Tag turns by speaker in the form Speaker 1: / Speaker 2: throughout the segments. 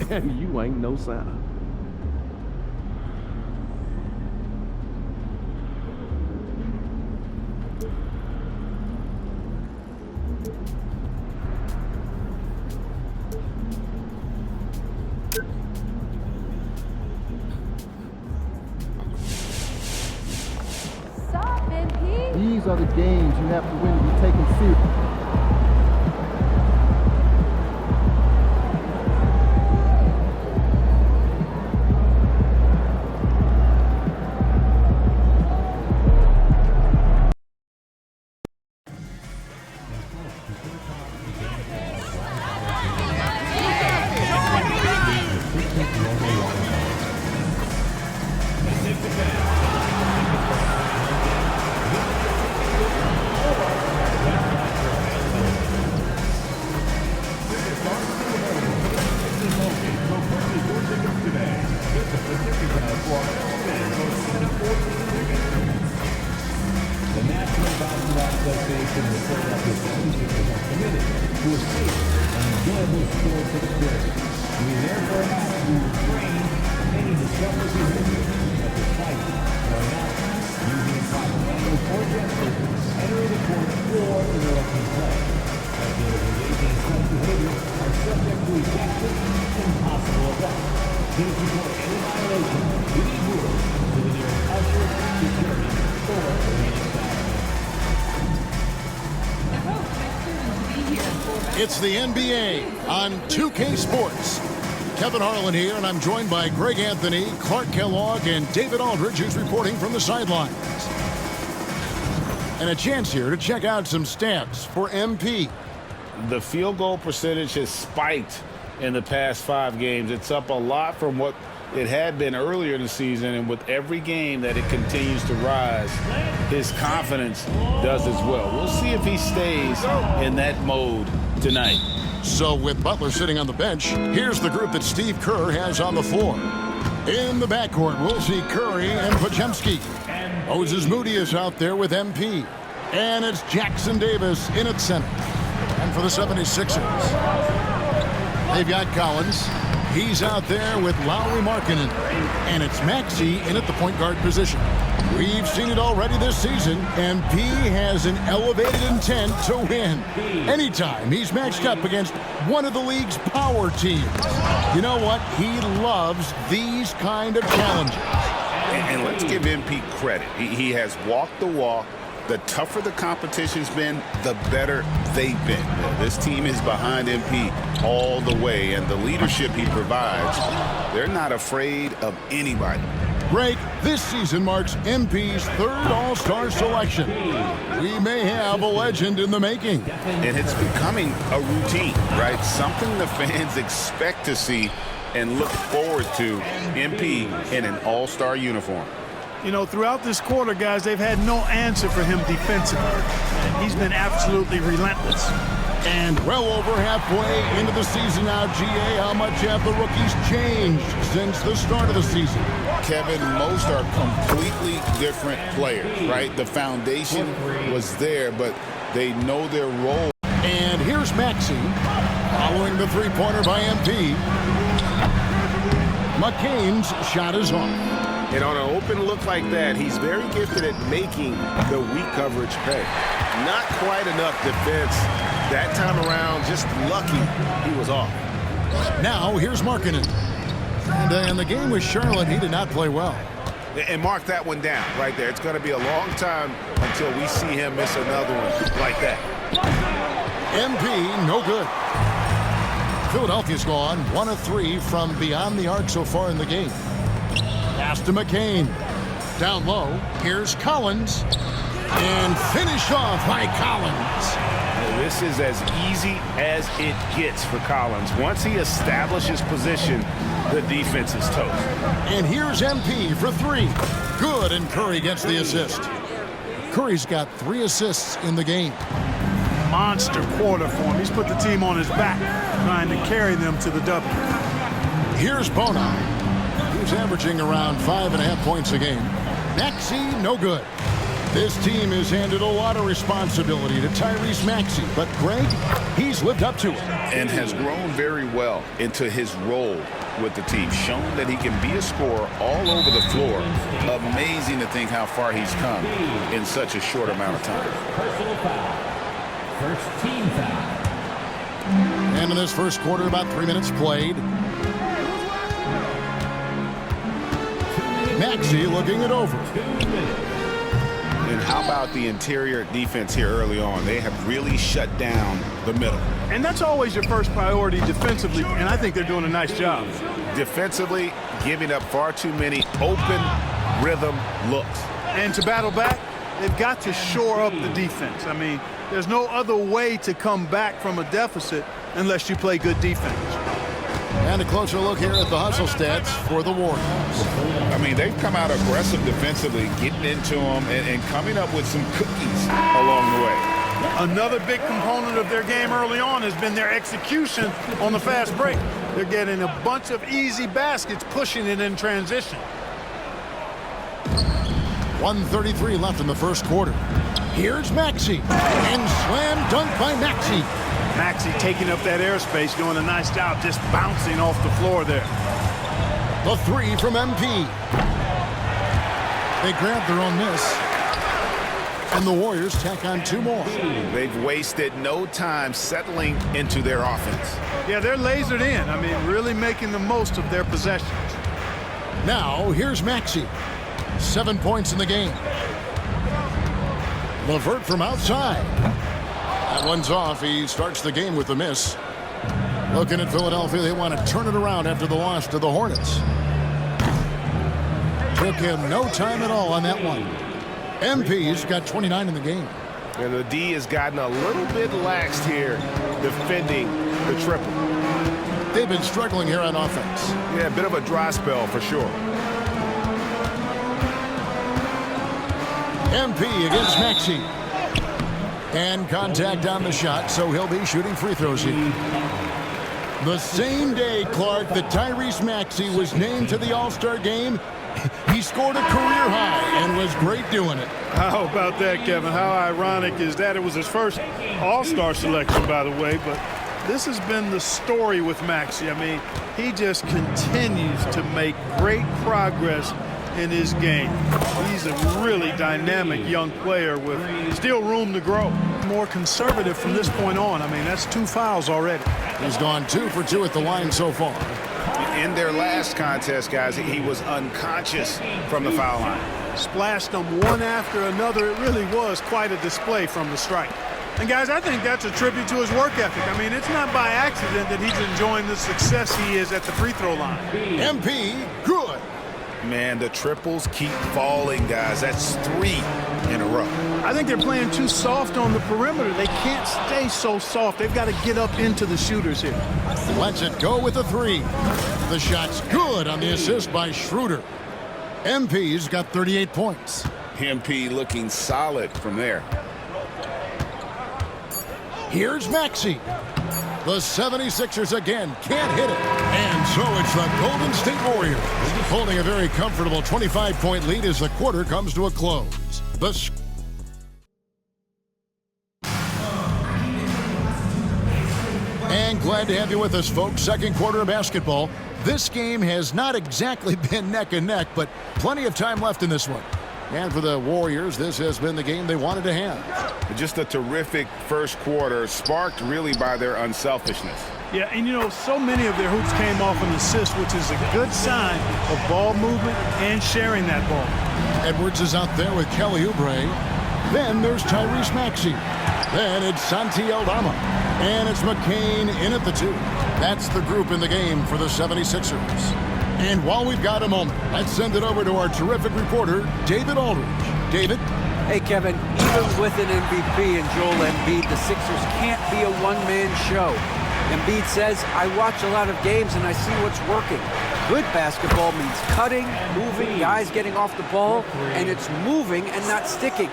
Speaker 1: and you ain't no Santa.
Speaker 2: These are the games you have to win to be taken seriously.
Speaker 3: It's the NBA on 2K Sports. Kevin Harlan here, and I'm joined by Greg Anthony, Clark Kellogg, and David Aldridge, who's reporting from the sidelines. And a chance here to check out some stats for MP.
Speaker 4: The field goal percentage has spiked in the past 5 games. It's up a lot from what it had been earlier in the season, and with every game that it continues to rise, his confidence does as well. We'll see if he stays in that mode tonight.
Speaker 3: So with Butler sitting on the bench, here's the group that Steve Kerr has on the floor. In the backcourt, we'll see Curry and Podziemski. Moses Moody is out there with MP. And it's Jackson Davis in at center. And for the 76ers, they've got Collins. He's out there with Lowry Markkanen. And it's Maxey in at the point guard position. We've seen it already this season, and P has an elevated intent to win. Anytime he's matched up against one of the league's power teams. You know what? He loves these kind of challenges.
Speaker 4: And let's give MP credit. He has walked the walk. The tougher the competition's been, the better they've been. This team is behind MP all the way, and the leadership he provides, they're not afraid of anybody.
Speaker 3: Greg, this season marks MP's 3rd All-Star selection. We may have a legend in the making.
Speaker 4: And it's becoming a routine, right? Something the fans expect to see and look forward to. MP in an All-Star uniform.
Speaker 5: You know, throughout this quarter, guys, they've had no answer for him defensively. He's been absolutely relentless.
Speaker 3: And well over halfway into the season now, GA, how much have the rookies changed since the start of the season?
Speaker 4: Kevin, most are completely different players, right? The foundation was there, but they know their role.
Speaker 3: And here's Maxey following the three-pointer by MP. McCain's shot is off.
Speaker 6: And on an open look like that, he's very gifted at making the weak coverage pay. Not quite enough defense that time around. Just lucky he was off.
Speaker 3: Now here's Markkanen. And in the game with Charlotte, he did not play well.
Speaker 6: And mark that one down right there. It's going to be a long time until we see him miss another one like that.
Speaker 3: MP, no good. Philadelphia's gone 1 of 3 from beyond the arc so far in the game. Pass to McCain. Down low, here's Collins. And finish off by Collins.
Speaker 4: Well, this is as easy as it gets for Collins. Once he establishes position, the defense is toast.
Speaker 3: And here's MP for 3. Good, and Curry gets the assist. Curry's got 3 assists in the game.
Speaker 5: Monster quarter for him. He's put the team on his back, trying to carry them to the W.
Speaker 3: Here's Bono. He's averaging around 5.5 points a game. Maxey, no good. This team has handed a lot of responsibility to Tyrese Maxey, but Greg, he's lived up to it.
Speaker 4: And has grown very well into his role with the team, shown that he can be a scorer all over the floor. Amazing to think how far he's come in such a short amount of time.
Speaker 1: Personal foul. First team foul.
Speaker 3: And in this first quarter, about 3 minutes played. Maxey looking it over.
Speaker 4: And how about the interior defense here early on? They have really shut down the middle.
Speaker 5: And that's always your first priority defensively, and I think they're doing a nice job.
Speaker 4: Defensively, giving up far too many open rhythm looks.
Speaker 5: And to battle back, they've got to shore up the defense. I mean, there's no other way to come back from a deficit unless you play good defense.
Speaker 3: And a closer look here at the hustle stats for the Warriors.
Speaker 4: I mean, they've come out aggressive defensively, getting into them and coming up with some cookies along the way.
Speaker 5: Another big component of their game early on has been their execution on the fast break. They're getting a bunch of easy baskets, pushing it in transition.
Speaker 3: 1:33 left in the first quarter. Here's Maxey, and slam dunk by Maxey.
Speaker 5: Maxey taking up that airspace, doing a nice job just bouncing off the floor there.
Speaker 3: The three from MP. They grab their own miss. And the Warriors tack on two more.
Speaker 4: They've wasted no time settling into their offense.
Speaker 5: Yeah, they're lasered in. I mean, really making the most of their possessions.
Speaker 3: Now, here's Maxey. 7 points in the game. LeVert from outside. That one's off. He starts the game with a miss. Looking at Philadelphia, they want to turn it around after the loss to the Hornets. Took him no time at all on that one. MP's got 29 in the game.
Speaker 6: And the D has gotten a little bit laxed here defending the triple.
Speaker 3: They've been struggling here on offense.
Speaker 6: Yeah, a bit of a dry spell for sure.
Speaker 3: MP against Maxey. And contact on the shot, so he'll be shooting free throws here. The same day, Clark, that Tyrese Maxey was named to the All-Star game, he scored a career high and was great doing it.
Speaker 5: How about that, Kevin? How ironic is that? It was his first All-Star selection, by the way, but this has been the story with Maxey. I mean, he just continues to make great progress in his game. He's a really dynamic young player with still room to grow. More conservative from this point on. I mean, that's 2 fouls already.
Speaker 3: He's gone 2 for 2 at the line so far.
Speaker 4: In their last contest, guys, he was unconscious from the foul line.
Speaker 5: Splashed them one after another. It really was quite a display from the strike. And, guys, I think that's a tribute to his work ethic. I mean, it's not by accident that he's enjoying the success he is at the free throw line.
Speaker 3: MP, good.
Speaker 4: Man, the triples keep falling, guys. That's 3 in a row.
Speaker 5: I think they're playing too soft on the perimeter. They can't stay so soft. They've got to get up into the shooters here.
Speaker 3: Lets it go with a 3. The shot's good on the assist by Schroeder. MP's got 38 points.
Speaker 4: MP looking solid from there.
Speaker 3: Here's Maxey. The 76ers again can't hit it. And so it's the Golden State Warriors holding a very comfortable 25-point lead as the quarter comes to a close. And glad to have you with us, folks. Second quarter of basketball. This game has not exactly been neck and neck, but plenty of time left in this one. And for the Warriors, this has been the game they wanted to have.
Speaker 4: Just a terrific first quarter, sparked really by their unselfishness.
Speaker 5: Yeah, and you know, so many of their hoops came off an assist, which is a good sign of ball movement and sharing that ball.
Speaker 3: Edwards is out there with Kelly Oubre. Then there's Tyrese Maxey. Then it's Santi Aldama. And it's McCain in at the 2. That's the group in the game for the 76ers. And while we've got a moment, let's send it over to our terrific reporter, David Aldridge. David?
Speaker 7: Hey, Kevin, even with an MVP and Joel Embiid, the Sixers can't be a one-man show. Embiid says, I watch a lot of games and I see what's working. Good basketball means cutting, moving, guys getting off the ball, and it's moving and not sticking.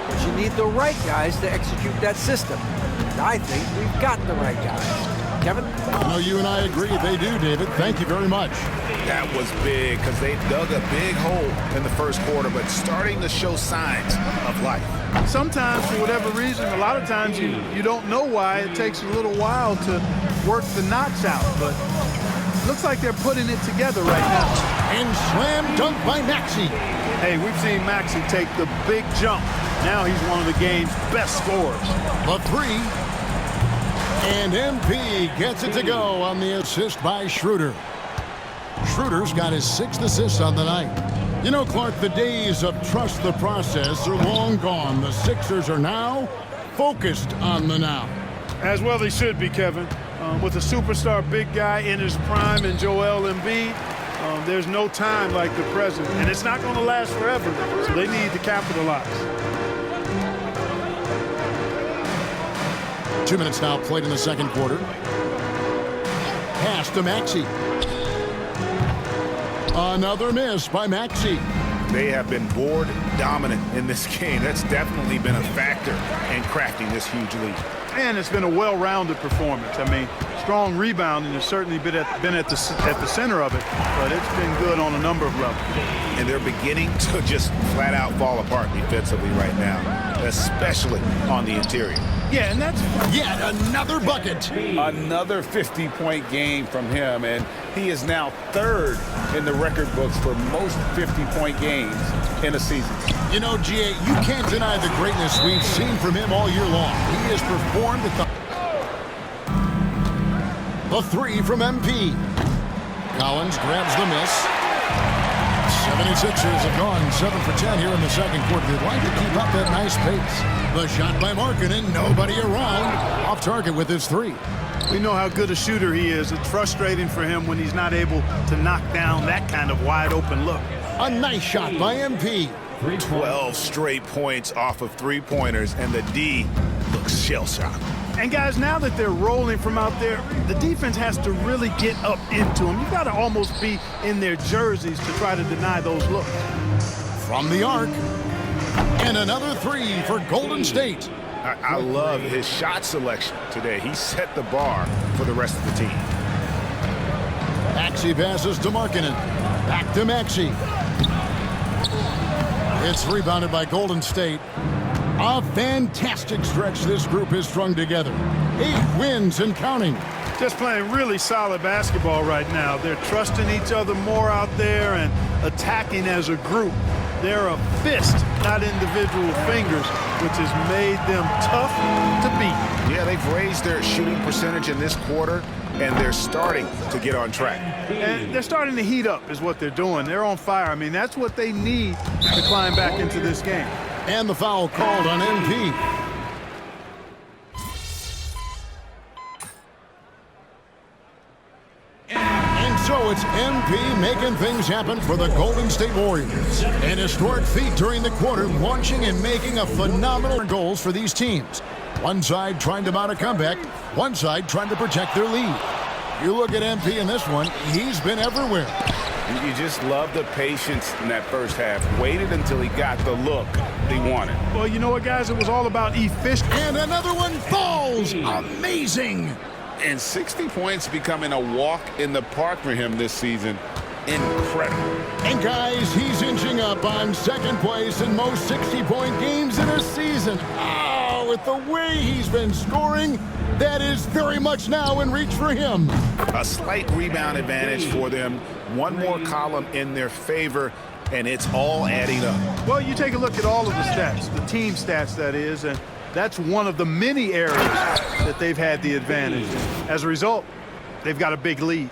Speaker 7: But you need the right guys to execute that system. And I think we've got the right guys. Kevin?
Speaker 3: I know you and I agree they do, David. Thank you very much.
Speaker 6: That was big because they dug a big hole in the first quarter, but starting to show signs of life.
Speaker 5: Sometimes, for whatever reason, a lot of times you don't know why. It takes a little while to work the knots out, but looks like they're putting it together right now.
Speaker 3: And slam dunk by Maxey.
Speaker 5: Hey, we've seen Maxey take the big jump. Now he's one of the game's best scorers.
Speaker 3: The three. And MP gets it to go on the assist by Schroeder. Schroeder's got his 6th assist on the night. You know, Clark, the days of trust the process are long gone. The Sixers are now focused on the now.
Speaker 5: As well they should be, Kevin. With a superstar big guy in his prime in Joel Embiid, there's no time like the present. And it's not going to last forever, so they need to capitalize.
Speaker 3: 2 minutes now played in the second quarter. Pass to Maxey. Another miss by Maxey.
Speaker 6: They have been board dominant in this game. That's definitely been a factor in crafting this huge lead.
Speaker 5: And it's been a well-rounded performance. I mean, strong rebounding has certainly been at the center of it, but it's been good on a number of levels.
Speaker 6: And they're beginning to just flat out fall apart defensively right now, especially on the interior.
Speaker 5: Yeah, and that's
Speaker 3: yet another bucket.
Speaker 4: Another 50-point game from him, and he is now 3rd in the record books for most 50-point games in a season.
Speaker 3: You know, GA, you can't deny the greatness we've seen from him all year long. He has performed at the three from MP. Collins grabs the miss. 76ers have gone 7 for 10 here in the second quarter. They'd like to keep up that nice pace. The shot by Markkanen, nobody around. Off target with his 3.
Speaker 5: We know how good a shooter he is. It's frustrating for him when he's not able to knock down that kind of wide open look.
Speaker 3: A nice shot by MP.
Speaker 6: 12 straight points off of 3-pointers, and the D looks shell-shocked.
Speaker 5: And guys, now that they're rolling from out there, the defense has to really get up into them. You've got to almost be in their jerseys to try to deny those looks.
Speaker 3: From the arc. And another 3 for Golden State.
Speaker 6: I love his shot selection today. He set the bar for the rest of the team.
Speaker 3: Maxey passes to Markkanen. Back to Maxey. It's rebounded by Golden State. A fantastic stretch this group has strung together. 8 wins and counting.
Speaker 5: Just playing really solid basketball right now. They're trusting each other more out there and attacking as a group. They're a fist, not individual fingers, which has made them tough to beat.
Speaker 6: Yeah, they've raised their shooting percentage in this quarter, and they're starting to get on track.
Speaker 5: And they're starting to heat up is what they're doing. They're on fire. I mean, that's what they need to climb back into this game.
Speaker 3: And the foul called on MP. And so it's MP making things happen for the Golden State Warriors. An historic feat during the quarter, launching and making a phenomenal goals for these teams. One side trying to mount a comeback, one side trying to protect their lead. You look at MP in this one, he's been everywhere.
Speaker 4: You just love the patience in that first half. Waited until he got the look he wanted.
Speaker 5: Well, you know what, guys? It was all about efficiency.
Speaker 3: And another one falls. Amazing.
Speaker 4: And 60 points becoming a walk in the park for him this season. Incredible.
Speaker 3: And guys, he's inching up on second place in most 60-point games in a season. Oh, with the way he's been scoring, that is very much now in reach for him.
Speaker 6: A slight rebound advantage for them. One more column in their favor, and it's all adding up.
Speaker 5: Well, you take a look at all of the stats, the team stats, that is, and that's one of the many areas that they've had the advantage. As a result, they've got a big lead.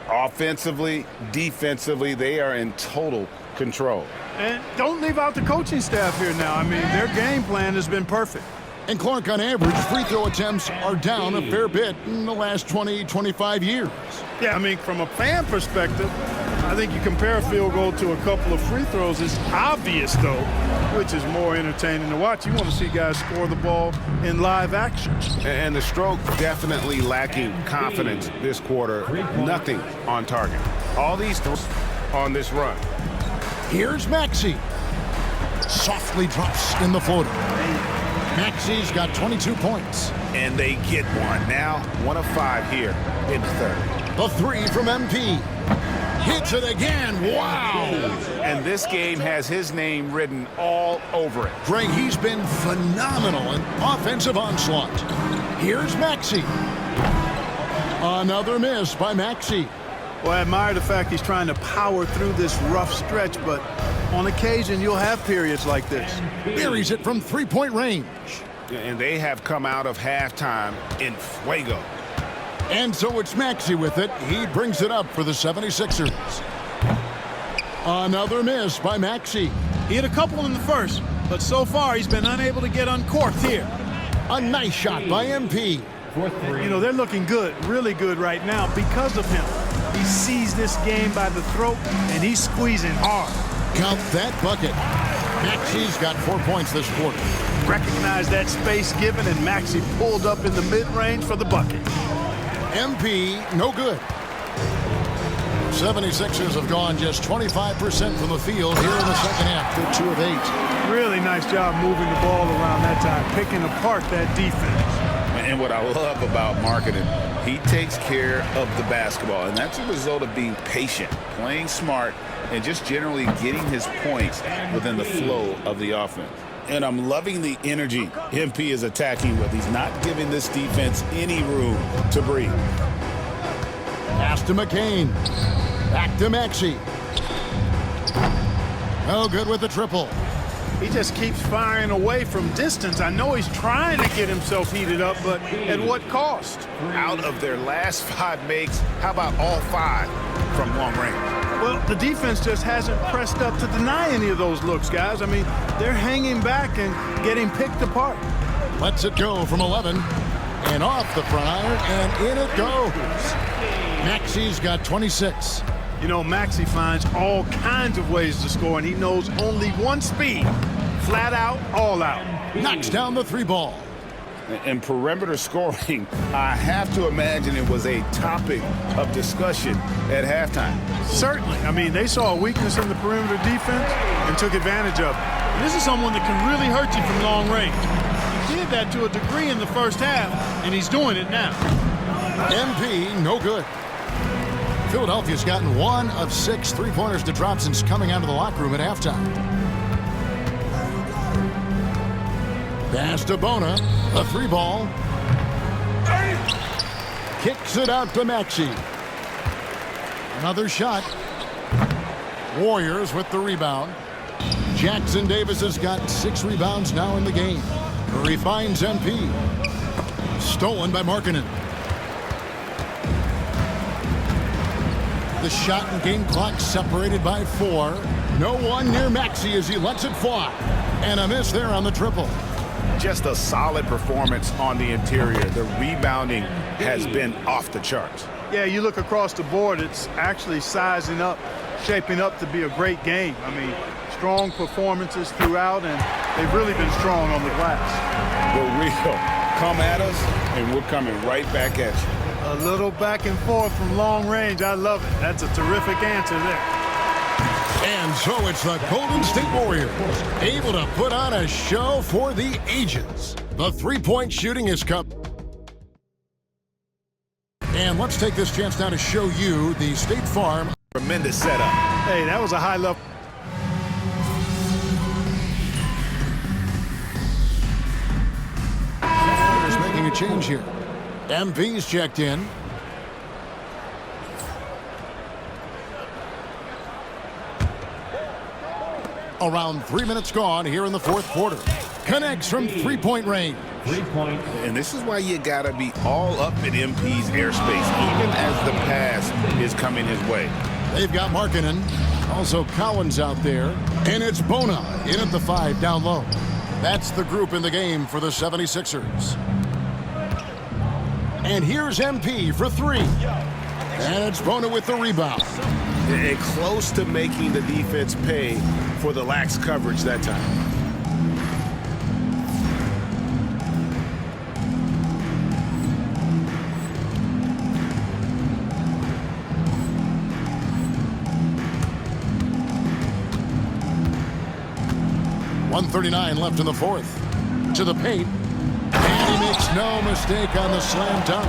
Speaker 4: Offensively, defensively, they are in total control.
Speaker 5: And don't leave out the coaching staff here now. I mean, their game plan has been perfect.
Speaker 3: And Clark, on average, free throw attempts are down a fair bit in the last 20, 25 years.
Speaker 5: Yeah, I mean, from a fan perspective, I think you compare a field goal to a couple of free throws. It's obvious, though, which is more entertaining to watch. You want to see guys score the ball in live action.
Speaker 6: And the stroke definitely lacking confidence this quarter. Nothing on target. All these on this run.
Speaker 3: Here's Maxey. Softly drops in the floater. Maxey's got 22 points.
Speaker 6: And they get one. Now 1 of 5 here in the third.
Speaker 3: The 3 from MP. Hits it again. Wow.
Speaker 4: And this game has his name written all over it.
Speaker 3: Greg, he's been phenomenal in offensive onslaught. Here's Maxey. Another miss by Maxey.
Speaker 5: Well, I admire the fact he's trying to power through this rough stretch, but on occasion you'll have periods like this.
Speaker 3: Buries it from three-point range.
Speaker 4: And they have come out of halftime in fuego.
Speaker 3: And so it's Maxey with it. He brings it up for the 76ers. Another miss by Maxey.
Speaker 5: He hit a couple in the first, but so far he's been unable to get uncorked here.
Speaker 3: A nice shot by MP.
Speaker 5: You know, they're looking good, really good right now because of him. He sees this game by the throat, and he's squeezing hard.
Speaker 3: Count that bucket. Maxey's got 4 points this quarter.
Speaker 5: Recognized that space given, and Maxey pulled up in the mid-range for the bucket.
Speaker 3: MP, no good. 76ers have gone just 25% from the field here in the second half. They're 2 of 8.
Speaker 5: Really nice job moving the ball around that time, picking apart that defense.
Speaker 4: And what I love about marketing, he takes care of the basketball, and that's a result of being patient, playing smart, and just generally getting his points within the flow of the offense. And I'm loving the energy MP is attacking with. He's not giving this defense any room to breathe.
Speaker 3: Pass to McCain. Back to Maxey. No good with the triple.
Speaker 5: He just keeps firing away from distance. I know he's trying to get himself heated up, but at what cost?
Speaker 4: Out of their last 5 makes, how about all 5 from long range?
Speaker 5: Well, the defense just hasn't pressed up to deny any of those looks, guys. I mean, they're hanging back and getting picked apart.
Speaker 3: Lets it go from 11. And off the front iron, and in it goes. Maxey's got 26.
Speaker 5: You know, Maxey finds all kinds of ways to score, and he knows only one speed. Flat out, all out.
Speaker 3: Knocks down the 3 ball.
Speaker 4: And perimeter scoring, I have to imagine it was a topic of discussion at halftime.
Speaker 5: Certainly. I mean, they saw a weakness in the perimeter defense and took advantage of it. And this is someone that can really hurt you from long range. He did that to a degree in the first half, and he's doing it now.
Speaker 3: MP, no good. Philadelphia's gotten 1 of 6 3-pointers to drop since coming out of the locker room at halftime. Pass to Bona, a 3 ball. Kicks it out to Maxey. Another shot. Warriors with the rebound. Jackson Davis has got 6 rebounds now in the game. Curry finds MP. Stolen by Markkanen. The shot and game clock separated by 4. No one near Maxey as he lets it fly. And a miss there on the triple.
Speaker 4: Just a solid performance on the interior. The rebounding has been off the charts.
Speaker 5: Yeah, you look across the board, it's actually sizing up, shaping up to be a great game. I mean, strong performances throughout, and they've really been strong on the glass.
Speaker 4: The real come at us, and we're coming right back at you.
Speaker 5: A little back and forth from long range. I love it. That's a terrific answer there.
Speaker 3: And so it's the Golden State Warriors able to put on a show for the ages. The 3-point shooting is come. And let's take this chance now to show you the State Farm.
Speaker 4: Tremendous setup.
Speaker 5: Hey, that was a high level.
Speaker 3: Just making a change here. MP's checked in. Around 3 minutes gone here in the 4th quarter. Connects from 3-point range.
Speaker 1: 3 points.
Speaker 4: And this is why you gotta be all up in MP's airspace, even as the pass is coming his way.
Speaker 3: They've got Markkanen. Also Collins out there. And it's Bona in at the 5 down low. That's the group in the game for the 76ers. And here's MP for 3. And it's Bona with the rebound.
Speaker 6: And close to making the defense pay for the lax coverage that time.
Speaker 3: .139 left in the 4th. To the paint. And he makes no mistake on the slam dunk.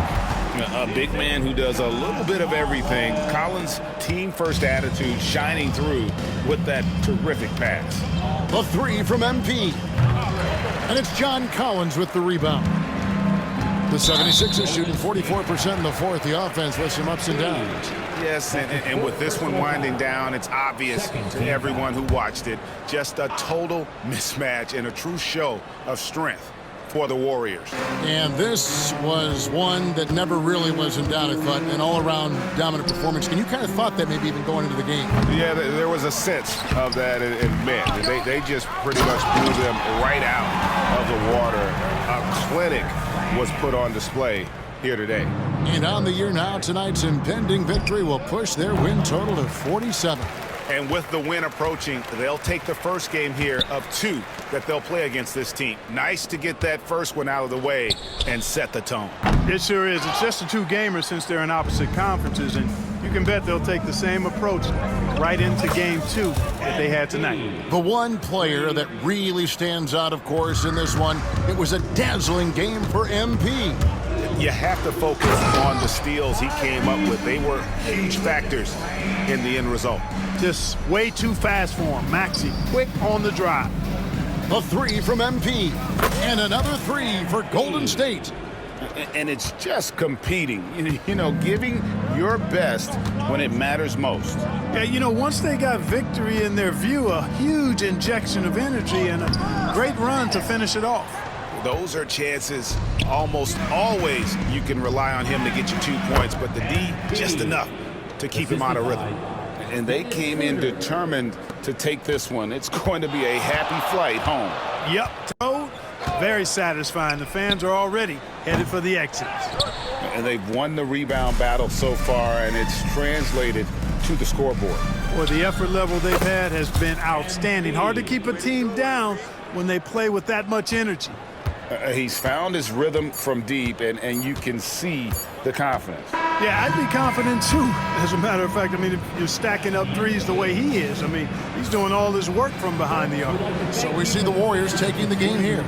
Speaker 4: A big man who does a little bit of everything. Collins' team-first attitude shining through with that terrific pass.
Speaker 3: The three from MP. And it's John Collins with the rebound. The 76ers shooting 44% in the fourth. The offense with some ups and downs.
Speaker 4: Yes, and with this one winding down, it's obvious to everyone who watched it. Just a total mismatch and a true show of strength for the Warriors.
Speaker 3: And this was one that never really was in doubt, I thought, an all-around dominant performance. And you kind of thought that maybe even going into the game.
Speaker 4: Yeah, there was a sense of that in men. They just pretty much blew them right out of the water. A clinic was put on display here today.
Speaker 3: And on the year now, tonight's impending victory will push their win total to 47.
Speaker 4: And with the win approaching, they'll take the first game here of 2 that they'll play against this team. Nice to get that first one out of the way and set the tone.
Speaker 5: It sure is. It's just a 2-gamer since they're in opposite conferences, and you can bet they'll take the same approach right into game 2 that they had tonight.
Speaker 3: The one player that really stands out, of course, in this one, it was a dazzling game for MP.
Speaker 4: You have to focus on the steals he came up with. They were huge factors in the end result.
Speaker 5: Just way too fast for him. Maxey, quick on the drive.
Speaker 3: The three from MP. And another three for Golden State.
Speaker 4: And it's just competing, you know, giving your best when it matters most.
Speaker 5: Yeah, you know, once they got victory in their view, a huge injection of energy and a great run to finish it off.
Speaker 4: Those are chances almost always you can rely on him to get you 2 points, but the D, just enough to keep him out of rhythm. And they came in determined to take this one. It's going to be a happy flight home.
Speaker 5: Yep, so very satisfying. The fans are already headed for the exits.
Speaker 4: And they've won the rebound battle so far, and it's translated to the scoreboard.
Speaker 5: Well, the effort level they've had has been outstanding. Hard to keep a team down when they play with that much energy.
Speaker 4: He's found his rhythm from deep, and you can see the confidence.
Speaker 5: Yeah, I'd be confident too. As a matter of fact, I mean, if you're stacking up threes the way he is, I mean, he's doing all this work from behind the arc.
Speaker 3: So we see the Warriors taking the game here.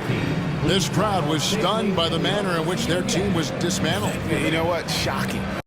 Speaker 3: This crowd was stunned by the manner in which their team was dismantled.
Speaker 4: You know what? Shocking.